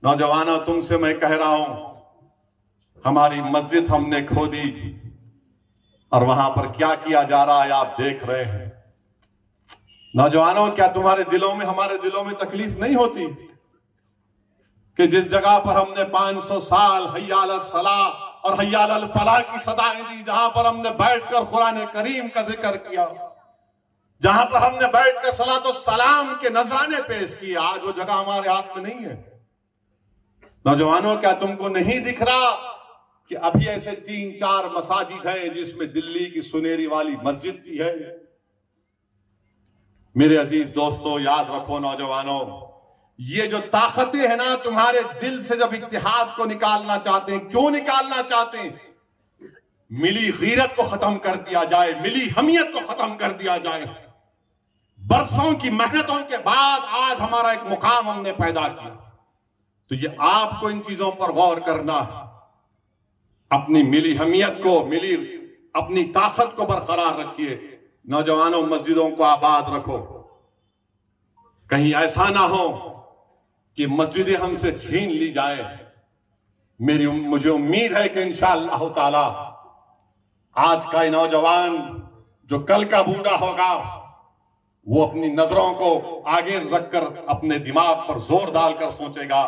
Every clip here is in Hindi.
नौजवानों, तुमसे मैं कह रहा हूं, हमारी मस्जिद हमने खो दी और वहां पर क्या किया जा रहा है आप देख रहे हैं। नौजवानों, क्या तुम्हारे दिलों में, हमारे दिलों में तकलीफ नहीं होती कि जिस जगह पर हमने 500 साल हय्या अला सलाह और हय्या अल फलाह की सदाएं दी, जहां पर हमने बैठकर कुरान करीम का जिक्र किया, जहां पर हमने बैठकर सलातो सलाम के नजराने पेश किए, आज वो जगह हमारे हाथ में नहीं है। नौजवानों, क्या तुमको नहीं दिख रहा कि अभी ऐसे 3-4 मसाजिद हैं जिसमें दिल्ली की सुनेरी वाली मस्जिद भी है। मेरे अजीज दोस्तों, याद रखो नौजवानों, ये जो ताकतें हैं ना, तुम्हारे दिल से जब इत्तेहाद को निकालना चाहते हैं, क्यों निकालना चाहते हैं? मिली गीरत को खत्म कर दिया जाए, मिली हमियत को खत्म कर दिया जाए। बरसों की मेहनतों के बाद आज हमारा एक मुकाम हमने पैदा किया, तो ये आपको इन चीजों पर गौर करना है। अपनी मिली हमियत को, मिली अपनी ताकत को बरकरार रखिए। नौजवानों, मस्जिदों को आबाद रखो। कहीं ऐसा ना हो कि मस्जिदें हमसे छीन ली जाए। मुझे उम्मीद है कि इंशाअल्लाह ताला आज का नौजवान जो कल का बूढ़ा होगा, वो अपनी नजरों को आगे रखकर अपने दिमाग पर जोर डालकर सोचेगा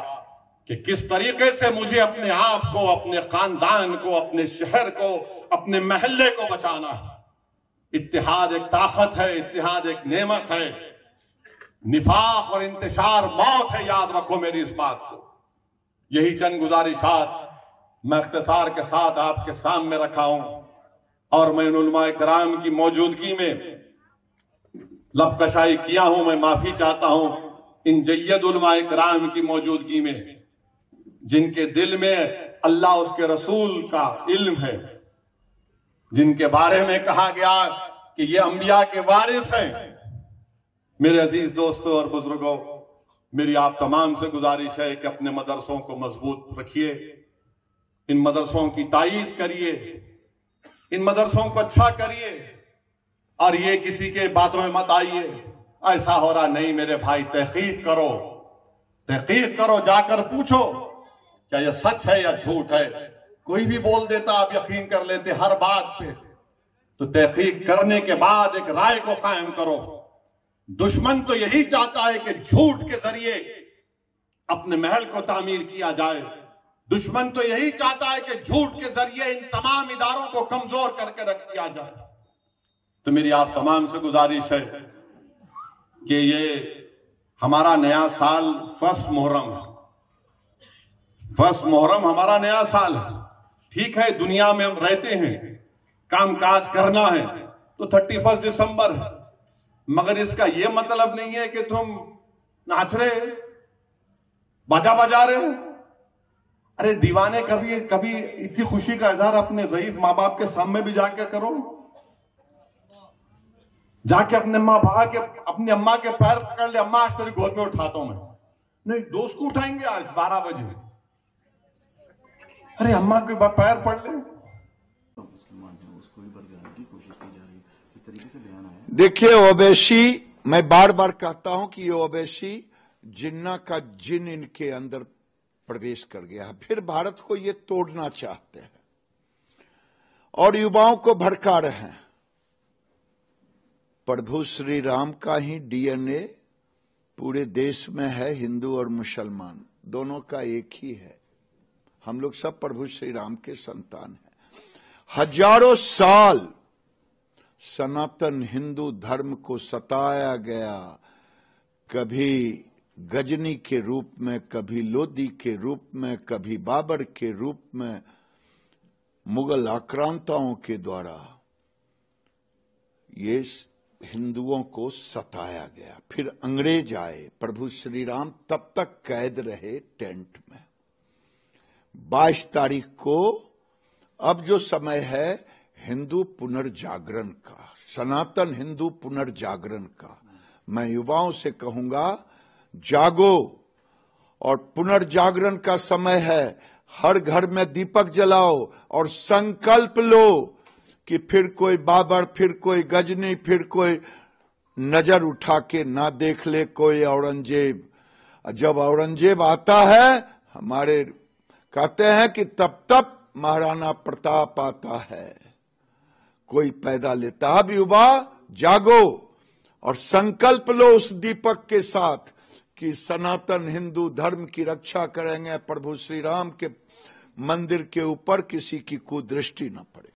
कि किस तरीके से मुझे अपने आप को, अपने खानदान को, अपने शहर को, अपने महल्ले को बचाना है। इत्तेहाद एक ताकत है, इत्तेहाद एक नेमत है। निफाक और इंतशार मौत है, याद रखो मेरी इस बात को। यही चंद गुजारिशात मैं इख्तिसार के साथ आपके सामने रखा हूं और मैं उलमाए कराम की मौजूदगी में लबकशाई किया हूं। मैं माफी चाहता हूं इन जय्यद उलमाए कराम की मौजूदगी में, जिनके दिल में अल्लाह उसके रसूल का इल्म है, जिनके बारे में कहा गया कि ये अंबिया के वारिस हैं। मेरे अजीज दोस्तों और बुजुर्गों, मेरी आप तमाम से गुजारिश है कि अपने मदरसों को मजबूत रखिए, इन मदरसों की तायीद करिए, इन मदरसों को अच्छा करिए और ये किसी के बातों में मत आइए, ऐसा हो रहा नहीं मेरे भाई। तहकीक करो, तहकीक करो, जाकर पूछो क्या यह सच है या झूठ है। कोई भी बोल देता, आप यकीन कर लेते हर बात पे। तो तहकीक करने के बाद एक राय को कायम करो। दुश्मन तो यही चाहता है कि झूठ के जरिए अपने महल को तामीर किया जाए। दुश्मन तो यही चाहता है कि झूठ के जरिए इन तमाम इदारों को कमजोर करके रख दिया जाए। तो मेरी आप तमाम से गुजारिश है कि ये हमारा नया साल फर्स्ट मुहर्रम है। फर्स्ट मुहर्रम हमारा नया साल है। ठीक है, दुनिया में हम रहते हैं, कामकाज करना है, तो 31 दिसंबर है, मगर इसका यह मतलब नहीं है कि तुम नाच रहे, बाजा बजा रहे हो। अरे दीवाने, कभी कभी इतनी खुशी का इजहार अपने ज़ईफ माँ बाप के सामने भी जाके करो। जाके अपने अपनी अम्मा के पैर पकड़ ले, अम्मा आज तेरी गोद में उठाता हूं मैं। नहीं, दोस्त को उठाएंगे आज 12 बजे। अरे अम्मा के पैर पड़ ले। देखिए ओवैसी, मैं बार बार कहता हूं कि ये ओवैसी जिन्ना का जिन इनके अंदर प्रवेश कर गया है। फिर भारत को ये तोड़ना चाहते हैं और युवाओं को भड़का रहे हैं। प्रभु श्री राम का ही डीएनए पूरे देश में है। हिंदू और मुसलमान दोनों का एक ही है। हम लोग सब प्रभु श्री राम के संतान हैं। हजारों साल सनातन हिंदू धर्म को सताया गया, कभी गजनी के रूप में, कभी लोदी के रूप में, कभी बाबर के रूप में, मुगल आक्रांताओं के द्वारा ये हिंदुओं को सताया गया। फिर अंग्रेज आए, प्रभु श्री राम तब तक कैद रहे टेंट में। 22 तारीख को अब जो समय है हिंदू पुनर्जागरण का, सनातन हिंदू पुनर्जागरण का, मैं युवाओं से कहूंगा जागो और पुनर्जागरण का समय है। हर घर में दीपक जलाओ और संकल्प लो कि फिर कोई बाबर, फिर कोई गजनी, फिर कोई नजर उठा के ना देख ले कोई औरंगजेब। जब औरंगजेब आता है हमारे कहते हैं कि तब तब महाराणा प्रताप आता है, कोई पैदा लेता। अब युवा जागो और संकल्प लो उस दीपक के साथ कि सनातन हिंदू धर्म की रक्षा करेंगे, प्रभु श्री राम के मंदिर के ऊपर किसी की कुदृष्टि न पड़े।